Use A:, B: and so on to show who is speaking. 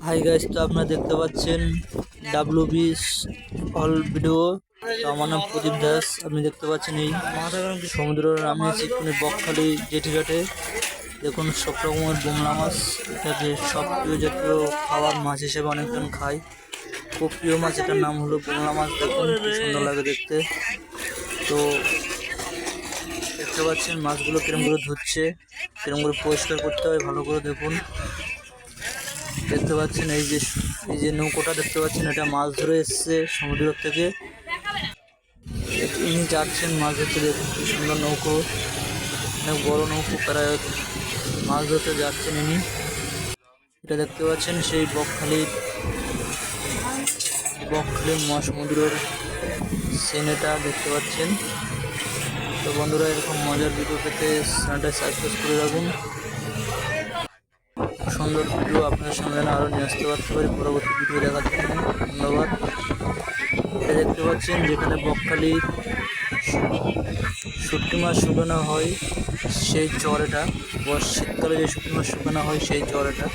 A: Hi guys, তো আপনারা দেখতে পাচ্ছেন ডাব্লিউবি অল ভিডিও। তো আমার নাম প্রদীপ দাস। আপনি দেখতে পাচ্ছেন এই সমুদ্রের আমি চিকুনি বকখালি জেটি ঘাটে। দেখুন সব রকমের বোমলা মাছ, এটাকে সব প্রিয় জাতীয় খাবার মাছ হিসেবে অনেকজন খায়। খুব প্রিয় মাছ, এটার নাম হলো বোমলা মাছ। দেখুন কি সুন্দর লাগে দেখতে। তো দেখতে পাচ্ছেন মাছগুলো কিরম করে ধুচ্ছে, কিরম করে পরিষ্কার করতে হয় ভালো করে দেখুন। দেখতে পাচ্ছেন এই যে নৌকোটা দেখতে পাচ্ছেন, এটা মাছ ধরে এসছে সমুদ্র থেকে। ইনি যাচ্ছেন মাছ ধরতে। দেখুন কি সুন্দর নৌকো, অনেক বড় নৌকো, প্রায় মাছ ধরতে যাচ্ছেন ইনি। এটা দেখতে পাচ্ছেন সেই বকখালি মহাসমুদ্রের সিনেটা দেখতে পাচ্ছেন। তো বন্ধুরা, এরকম মজার ভিডিও পেতে চ্যানেলটা সাবস্ক্রাইব করে রাখুন। সুন্দর ভিডিও আপনাদের সামনে আরও নিয়ে আসতে পারতে পারি পরবর্তী ভিডিও দেখার জন্য। ধন্যবাদ। এটা দেখতে পাচ্ছেন যেখানে বকখালি শুটকি মাছ শুকানো হয়, সেই চর এটা। শীতকালে যে শুটকি মাছ শুকানো হয় সেই চর এটা।